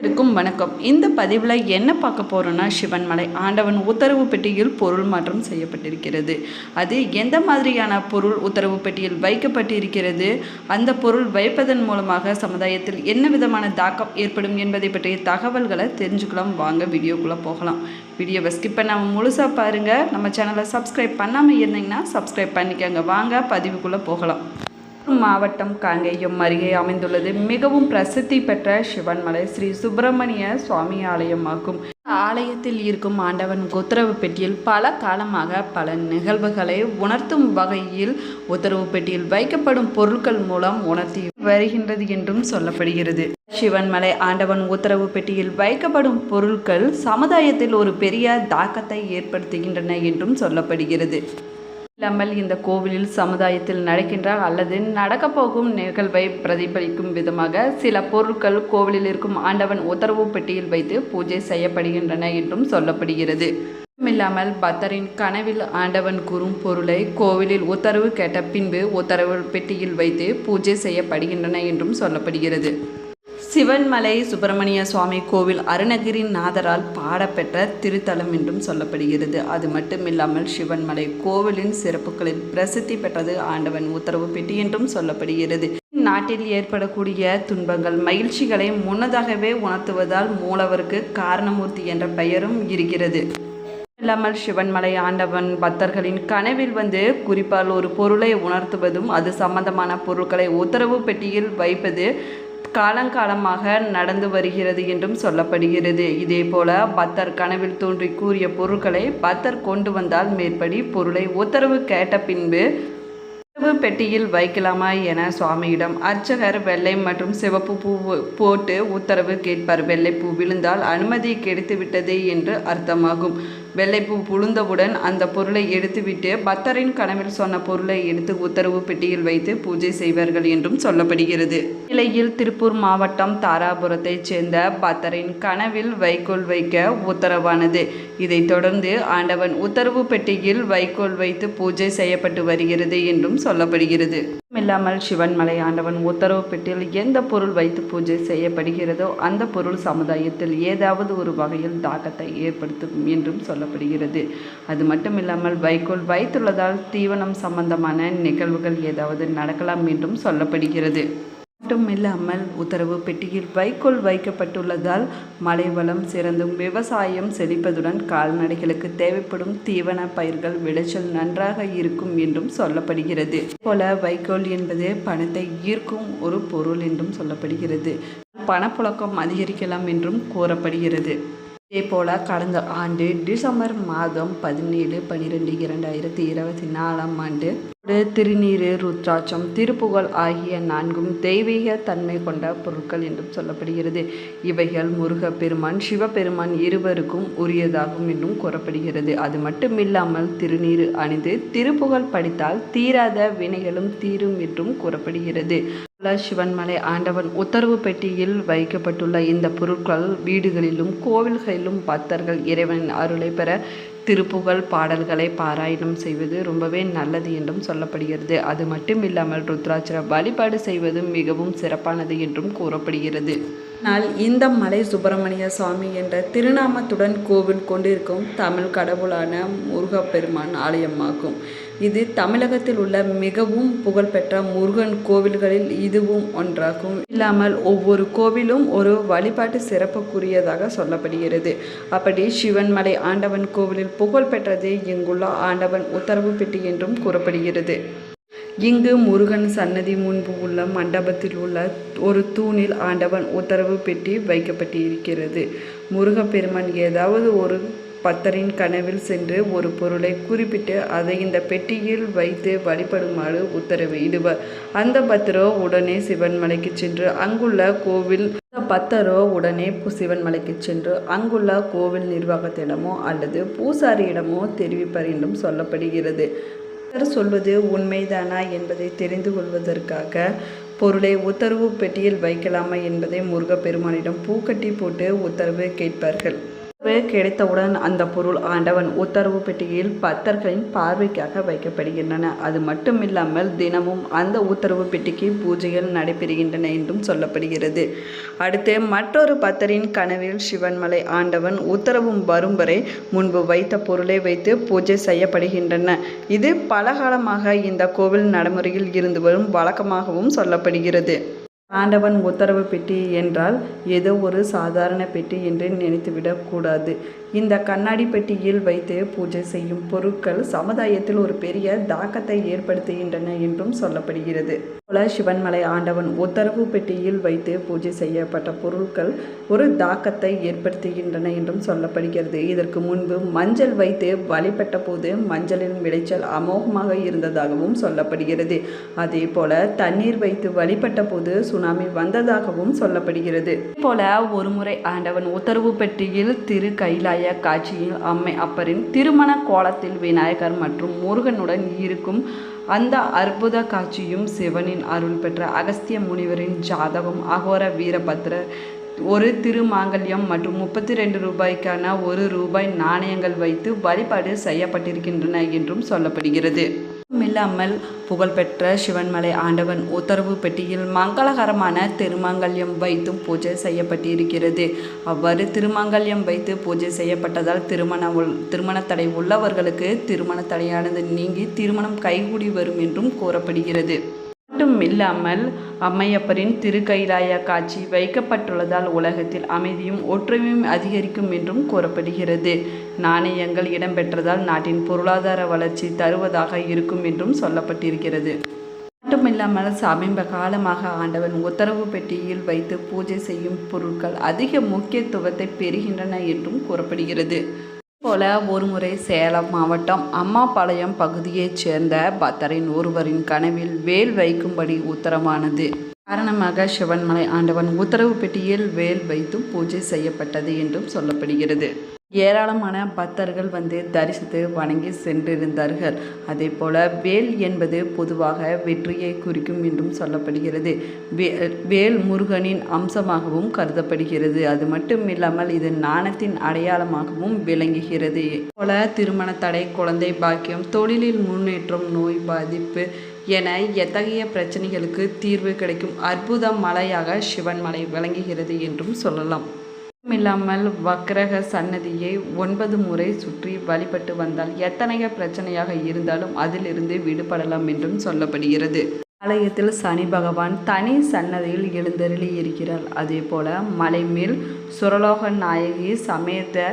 வணக்கம். இந்த பதிவில் என்ன பார்க்க போகிறோன்னா, சிவன்மலை ஆண்டவன் உத்தரவு பெட்டியில் பொருள் மாற்றம் செய்யப்பட்டிருக்கிறது. அது எந்த மாதிரியான பொருள் உத்தரவு பெட்டியில் வைக்கப்பட்டிருக்கிறது, அந்த பொருள் வைப்பதன் மூலமாக சமுதாயத்தில் என்ன விதமான தாக்கம் ஏற்படும் என்பதை பற்றிய தகவல்களை தெரிஞ்சுக்கலாம். வாங்க வீடியோக்குள்ளே போகலாம். வீடியோவை ஸ்கிப் பண்ணாமல் முழுசாக பாருங்கள். நம்ம சேனலை சப்ஸ்கிரைப் பண்ணாமல் இருந்தீங்கன்னா சப்ஸ்கிரைப் பண்ணிக்கோங்க. வாங்க பதிவுக்குள்ளே போகலாம். மாவட்டம் காங்கேயம் அருகே அமைந்துள்ளது மிகவும் பிரசித்தி பெற்ற சிவன்மலை ஸ்ரீ சுப்பிரமணிய சுவாமி ஆலயமாகும். ஆலயத்தில் இருக்கும் ஆண்டவன் உத்தரவு பெட்டியில் பல காலமாக பல நிகழ்வுகளை உணர்த்தும் வகையில் உத்தரவு பெட்டியில் வைக்கப்படும் பொருட்கள் மூலம் உணர்த்தி வருகின்றது என்றும் சொல்லப்படுகிறது. சிவன்மலை ஆண்டவன் உத்தரவு பெட்டியில் வைக்கப்படும் பொருட்கள் சமுதாயத்தில் ஒரு பெரிய தாக்கத்தை ஏற்படுத்துகின்றன என்றும் சொல்லப்படுகிறது. இல்லாமல் இந்த கோவிலில் சமுதாயத்தில் நடக்கின்ற அல்லது நடக்கப்போகும் நிகழ்வை பிரதிபலிக்கும் விதமாக சில பொருட்கள் கோவிலில் இருக்கும் ஆண்டவன் உத்தரவு பெட்டியில் வைத்து பூஜை செய்யப்படுகின்றன என்றும் சொல்லப்படுகிறது. இல்லாமல் பக்தரின் கனவில் ஆண்டவன் கூறும் பொருளை கோவிலில் உத்தரவு கேட்ட பின்பு உத்தரவு பெட்டியில் வைத்து பூஜை செய்யப்படுகின்றன என்றும் சொல்லப்படுகிறது. சிவன்மலை சுப்பிரமணிய சுவாமி கோவில் அருணகிரி நாதரால் பாடப்பெற்ற திருத்தலம் என்றும் சொல்லப்படுகிறது. அது மட்டுமில்லாமல் சிவன்மலை கோவிலின் சிறப்புகளில் பிரசித்தி பெற்றது ஆண்டவன் உத்தரவு பெட்டி என்றும் சொல்லப்படுகிறது. நாட்டில் ஏற்படக்கூடிய துன்பங்கள் மகிழ்ச்சிகளை முன்னதாகவே உணர்த்துவதால் மூலவருக்கு காரணமூர்த்தி என்ற பெயரும் இருக்கிறது. இல்லாமல் சிவன்மலை ஆண்டவன் பக்தர்களின் கனவில் குறிப்பால் ஒரு பொருளை உணர்த்துவதும் அது சம்பந்தமான பொருட்களை உத்தரவு பெட்டியில் வைப்பது காலங்காலமாக நடந்து வருகிறது என்றும் சொல்லப்படுகிறது. இதே போல பக்தர் கனவில் தோன்றி கூறிய பொருட்களை பக்தர் கொண்டு வந்தால் மேற்படி பொருளை உத்தரவு கேட்ட பின்பு உத்தரவு பெட்டியில் வைக்கலாமா என சுவாமியிடம் அர்ச்சகர் வெள்ளை மற்றும் சிவப்பு பூ போட்டு உத்தரவு கேட்பார். வெள்ளைப்பூ விழுந்தால் அனுமதி கிடைத்துவிட்டது என்று அர்த்தமாகும். வெள்ளைப்பூ புழுந்தவுடன் அந்த பொருளை எடுத்துவிட்டு பக்தரின் கனவில் சொன்ன பொருளை எடுத்து உத்தரவு பெட்டியில் வைத்து பூஜை செய்வார்கள் என்றும் சொல்லப்படுகிறது. நிலையில் திருப்பூர் மாவட்டம் தாராபுரத்தைச் சேர்ந்த பக்தரின் கனவில் வைக்கோல் வைக்க உத்தரவானது. இதைத் தொடர்ந்து ஆண்டவன் உத்தரவு பெட்டியில் வைக்கோல் வைத்து பூஜை செய்யப்பட்டு வருகிறது என்றும் சொல்லப்படுகிறது. இல்லாமல் சிவன்மலை ஆண்டவன் உத்தரவு பெட்டியில் எந்த பொருள் வைத்து பூஜை செய்யப்படுகிறதோ அந்த பொருள் சமுதாயத்தில் ஏதாவது ஒரு வகையில் தாக்கத்தை ஏற்படுத்தும் என்றும் சொல்லப்படுகிறது. அது மட்டுமில்லாமல் வைக்கோல் வைத்துள்ளதால் தீவனம் சம்பந்தமான நிகழ்வுகள் ஏதாவது நடக்கலாம் என்றும் சொல்லப்படுகிறது. மட்டுமில்லாமல் உத்தரவு பெட்டியில் வைக்கோல் வைக்கப்பட்டுள்ளதால் மழை வளம் சிறந்தும் விவசாயம் செழிப்பதுடன் கால்நடைகளுக்கு தேவைப்படும் தீவன பயிர்கள் விளைச்சல் நன்றாக இருக்கும் என்றும் சொல்லப்படுகிறது. போல வைக்கோல் என்பது பணத்தை ஈர்க்கும் ஒரு பொருள் என்றும் சொல்லப்படுகிறது. பணப்புழக்கம் அதிகரிக்கலாம் என்றும் கூறப்படுகிறது. இதேபோல கடந்த ஆண்டு டிசம்பர் மாதம் 17/12/2024 திருநீறு, ருத்ராட்சம், திருப்புகழ் ஆகிய 4ம் தெய்வீக தன்மை கொண்ட பொருட்கள் என்றும் சொல்லப்படுகிறது. இவைகள் முருகப்பெருமான், சிவபெருமான் இருவருக்கும் உரியதாகும் என்றும் கூறப்படுகிறது. அது மட்டுமில்லாமல் திருநீறு அணிந்து திருப்புகழ் படித்தால் தீராத வினைகளும் தீரும் என்றும் கூறப்படுகிறது. சிவன்மலை ஆண்டவன் உத்தரவு பெட்டியில் வைக்கப்பட்டுள்ள இந்த பொருட்கள் வீடுகளிலும் கோவில்களிலும் பக்தர்கள் இறைவனின் அருளை பெற திருப்புகழ் பாடல்களை பாராயணம் செய்வது ரொம்பவே நல்லது என்றும் சொல்லப்படுகிறது. அது மட்டுமில்லாமல் ருத்ராட்சர வழிபாடு செய்வது மிகவும் சிறப்பானது என்றும் கூறப்படுகிறது. ஆனால் இந்த மலை சுப்பிரமணிய சுவாமி என்ற திருநாமத்துடன் கோவில் கொண்டிருக்கும் தமிழ் கடவுளான முருகப்பெருமான் ஆலயமாகும். இது தமிழகத்தில் உள்ள மிகவும் புகழ்பெற்ற முருகன் கோவில்களில் இதுவும் ஒன்றாகும். இல்லாமல் ஒவ்வொரு கோவிலும் ஒரு வழிபாட்டு சிறப்புக்குரியதாக சொல்லப்படுகிறது. அப்படி சிவன்மலை ஆண்டவன் கோவிலில் புகழ் பெற்றது இங்குள்ள ஆண்டவன் உத்தரவு பெட்டி என்றும் கூறப்படுகிறது. இங்கு முருகன் சன்னதி முன்பு உள்ள மண்டபத்தில் உள்ள ஒரு தூணில் ஆண்டவன் உத்தரவு பெட்டி வைக்கப்பட்டிருக்கிறது. முருகப்பெருமான் ஏதாவது ஒரு பக்தரின் கனவில் சென்று ஒரு பொருளை குறிப்பிட்டு அதை இந்த பெட்டியில் வைத்து வழிபடுமாறு உத்தரவிடுவார். அந்த பக்தரோ உடனே சிவன்மலைக்கு சென்று அங்குள்ள கோவில் நிர்வாகத்திடமோ அல்லது பூசாரியிடமோ தெரிவிப்பார் என்றும் சொல்லப்படுகிறது. சொல்வது உண்மைதானா என்பதை தெரிந்து கொள்வதற்காக பொருளை உத்தரவு பெட்டியில் வைக்கலாமா என்பதை முருகப்பெருமானிடம் பூக்கட்டி போட்டு உத்தரவு கேட்பார்கள். கிடைத்தவுடன் அந்த பொருள் ஆண்டவன் உத்தரவு பெட்டியில் பக்தர்களின் பார்வைக்காக வைக்கப்படுகின்றன. அது மட்டுமில்லாமல் தினமும் அந்த உத்தரவு பெட்டிக்கு பூஜைகள் நடைபெறுகின்றன என்றும் சொல்லப்படுகிறது. அடுத்து மற்றொரு பக்தரின் கனவில் சிவன்மலை ஆண்டவன் உத்தரவும் வரும் வரை முன்பு வைத்த பொருளை வைத்து பூஜை செய்யப்படுகின்றன. இது பலகாலமாக இந்த கோவில் நடைமுறையில் இருந்து வரும் வழக்கமாகவும் சொல்லப்படுகிறது. ஆண்டவன் உத்தரவு பெட்டி என்றால் ஏதோ ஒரு சாதாரண பெட்டி என்று நினைத்துவிடக் கூடாது. இந்த கண்ணாடி பெட்டியில் வைத்து பூஜை செய்யும் பொருட்கள் சமுதாயத்தில் ஒரு பெரிய தாக்கத்தை ஏற்படுத்துகின்றன என்றும் சொல்லப்படுகிறது. போல சிவன்மலை ஆண்டவன் உத்தரவு பெட்டியில் வைத்து பூஜை செய்யப்பட்ட பொருட்கள் ஒரு தாக்கத்தை ஏற்படுத்துகின்றன என்றும் சொல்லப்படுகிறது. இதற்கு முன்பு மஞ்சள் வைத்து வழிபட்ட போது மஞ்சளின் விளைச்சல் அமோகமாக இருந்ததாகவும் சொல்லப்படுகிறது. அதே போல தண்ணீர் வைத்து வழிபட்ட போது சுனாமி வந்ததாகவும் சொல்லப்படுகிறது. போல ஒருமுறை ஆண்டவன் உத்தரவு பெட்டியில் திரு கைலாய காட்சியில் அம்மை அப்பரின் திருமண கோலத்தில் விநாயகர் மற்றும் முருகனுடன் இருக்கும் அந்த அற்புத காட்சியும் சிவனின் அருள் பெற்ற அகஸ்திய முனிவரின் ஜாதகம் அகோர வீரபத்ரர் ஒரு திருமாங்கல்யம் மற்றும் 32 ரூபாய்க்கான ₹1 நாணயங்கள் வைத்து வழிபாடு செய்யப்பட்டிருக்கின்றன என்றும் சொல்லப்படுகிறது. இல்லாமல் புகழ்பெற்ற சிவன்மலை ஆண்டவன் உத்தரவு பெட்டியில் மங்களகரமான திருமாங்கல்யம் வைத்தும் பூஜை செய்யப்பட்டிருக்கிறது. அவ்வாறு திருமாங்கல்யம் வைத்து பூஜை செய்யப்பட்டதால் திருமண தடை உள்ளவர்களுக்கு திருமண தடையானது நீங்கி திருமணம் கைகூடி வரும் என்றும் கூறப்படுகிறது. மட்டும் இல்லாமல் அம்மையப்பரின் திருக்கைலாய காட்சி வைக்கப்பட்டுள்ளதால் உலகத்தில் அமைதியும் ஒற்றுமையும் அதிகரிக்கும் என்றும் கூறப்படுகிறது. நாணயங்கள் இடம்பெற்றதால் நாட்டின் பொருளாதார வளர்ச்சி தருவதாக இருக்கும் என்றும் சொல்லப்பட்டிருக்கிறது. மட்டுமில்லாமல் சமீப காலமாக ஆண்டவன் உத்தரவு பெட்டியில் வைத்து பூஜை செய்யும் பொருட்கள் அதிக முக்கியத்துவத்தை பெறுகின்றன என்றும் கூறப்படுகிறது. போல ஒருமுறை சேலம் மாவட்டம் அம்மாபாளையம் பகுதியைச் சேர்ந்த பக்தரின் ஒருவரின் கனவில் வேல் வைக்கும்படி உத்தரவானது. காரணமாக சிவன்மலை ஆண்டவன் உத்தரவு பெட்டியில் வேல் வைத்தும் பூஜை செய்யப்பட்டது என்றும் சொல்லப்படுகிறது. ஏராளமான பக்தர்கள் வந்து தரிசித்து வணங்கி சென்றிருந்தார்கள். அதே போல வேல் என்பது பொதுவாக வெற்றியை குறிக்கும் என்றும் சொல்லப்படுகிறது. வேல் முருகனின் அம்சமாகவும் கருதப்படுகிறது. அது மட்டும் இல்லாமல் இது ஞானத்தின் அடையாளமாகவும் விளங்குகிறது. போல திருமண தடை, குழந்தை பாக்கியம், தொழிலில் முன்னேற்றம், நோய் பாதிப்பு என எத்தகைய பிரச்சனைகளுக்கு தீர்வு கிடைக்கும் அற்புத மலையாக சிவன்மலை விளங்குகிறது என்றும் சொல்லலாம். இல்லாமல் வக்கிரக சன்னதியை 9 முறை சுற்றி வழிபட்டு வந்தால் எத்தனைய பிரச்சனையாக இருந்தாலும் அதிலிருந்து விடுபடலாம் என்றும் சொல்லப்படுகிறது. ஆலயத்தில் சனி பகவான் தனி சன்னதியில் எழுந்தருளி இருக்கிறார். அதே போல மலை மேல் சுரலோக நாயகி சமேத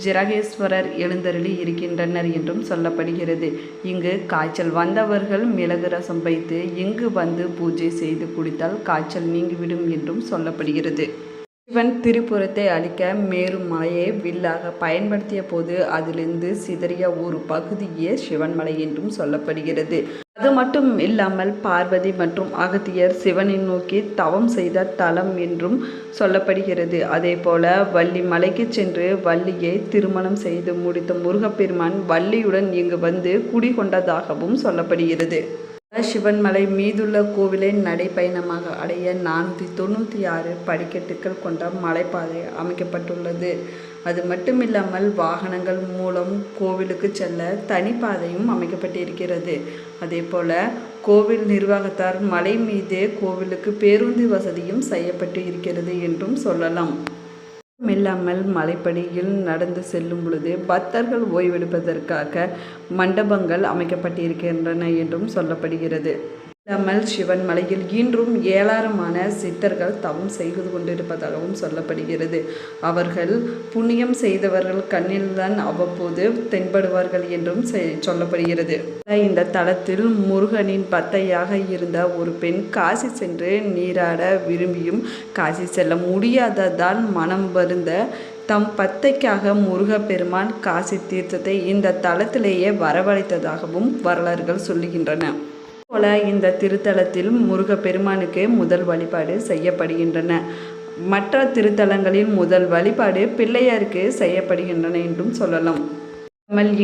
ஜிரகேஸ்வரர் எழுந்தருளி இருக்கின்றனர் என்றும் சொல்லப்படுகிறது. இங்கு காய்ச்சல் வந்தவர்கள் மிளகு ரசம் வைத்து இங்கு வந்து பூஜை செய்து குடித்தால் காய்ச்சல் நீங்கிவிடும் என்றும் சொல்லப்படுகிறது. சிவன் திரிபுரத்தை அழிக்க மேரு மலையை வில்லாக பயன்படுத்திய போது அதிலிருந்து சிதறிய ஒரு பகுதியே சிவன்மலை என்றும் சொல்லப்படுகிறது. அது மட்டும் இல்லாமல் பார்வதி மற்றும் அகத்தியர் சிவனை நோக்கி தவம் செய்த தலம் என்றும் சொல்லப்படுகிறது. அதே போல வள்ளி மலைக்கு சென்று வள்ளியை திருமணம் செய்து முடித்த முருகப்பெருமான் வள்ளியுடன் இங்கு வந்து குடிகொண்டதாகவும் சொல்லப்படுகிறது. சிவன்மலை மீதுள்ள கோவிலை நடைப்பயணமாக அடைய 496 படிக்கட்டுகள் கொண்ட மலைப்பாதை அமைக்கப்பட்டுள்ளது. அது மட்டுமில்லாமல் வாகனங்கள் மூலம் கோவிலுக்கு செல்ல தனிப்பாதையும் அமைக்கப்பட்டிருக்கிறது. அதே போல கோவில் நிர்வாகத்தார் மலை மீது கோவிலுக்கு பேருந்து வசதியும் செய்யப்பட்டு இருக்கிறது என்றும் சொல்லலாம். இல்லாமல் மலைப்படியில் நடந்து செல்லும் பொழுது பக்தர்கள் ஓய்வெடுப்பதற்காக மண்டபங்கள் அமைக்கப்பட்டிருக்கின்றன என்றும் சொல்லப்படுகிறது. இல்லாமல் சிவன்மலையில் இன்றும் ஏராளமான சித்தர்கள் தவம் செய்து கொண்டிருப்பதாகவும் சொல்லப்படுகிறது. அவர்கள் புண்ணியம் செய்தவர்கள் கண்ணில்தான் அவ்வப்போது தென்படுவார்கள் என்றும் சொல்லப்படுகிறது. இந்த தலத்தில் முருகனின் பக்தையாக இருந்த ஒரு பெண் காசி சென்று நீராட விரும்பியும் காசி செல்ல முடியாததால் மனம் வருந்த தம் பக்தைக்காக முருகப்பெருமான் காசி தீர்த்தத்தை இந்த தலத்திலேயே வரவழைத்ததாகவும் வரலாறுகள் சொல்லுகின்றன. போல இந்த திருத்தலத்தில் முருகப்பெருமானுக்கு முதல் வழிபாடு செய்யப்படுகின்றன. மற்ற திருத்தலங்களில் முதல் வழிபாடு பிள்ளையாருக்கு செய்யப்படுகின்றன என்றும் சொல்லலாம்.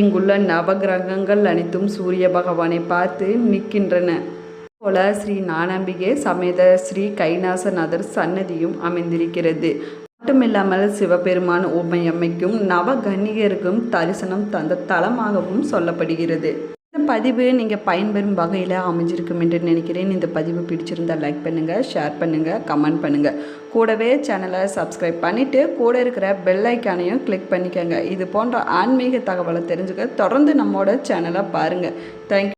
இங்குள்ள நவகிரகங்கள் அனைத்தும் சூரிய பகவானை பார்த்து நிற்கின்றன. போல ஸ்ரீ ஞானாம்பிகை சமேத ஸ்ரீ கைலாசநாதர் சன்னதியும் அமைந்திருக்கிறது. மட்டுமில்லாமல் சிவபெருமான் உமையம்மைக்கும் நவகன்னியருக்கும் தரிசனம் தந்த தலமாகவும் சொல்லப்படுகிறது. இந்த பதிவு நீங்கள் பயன்பெறும் வகையில் அமைஞ்சிருக்கும் என்று நினைக்கிறேன். இந்த பதிவு பிடிச்சிருந்தால் லைக் பண்ணுங்கள், ஷேர் பண்ணுங்கள், கமெண்ட் பண்ணுங்கள். கூடவே சேனலை சப்ஸ்கிரைப் பண்ணிவிட்டு கூட இருக்கிற பெல் ஐக்கானையும் கிளிக் பண்ணிக்கோங்க. இது போன்ற ஆன்மீக தகவலை தெரிஞ்சுக்க தொடர்ந்து நம்மளோட சேனலை பாருங்கள். தேங்க்யூ.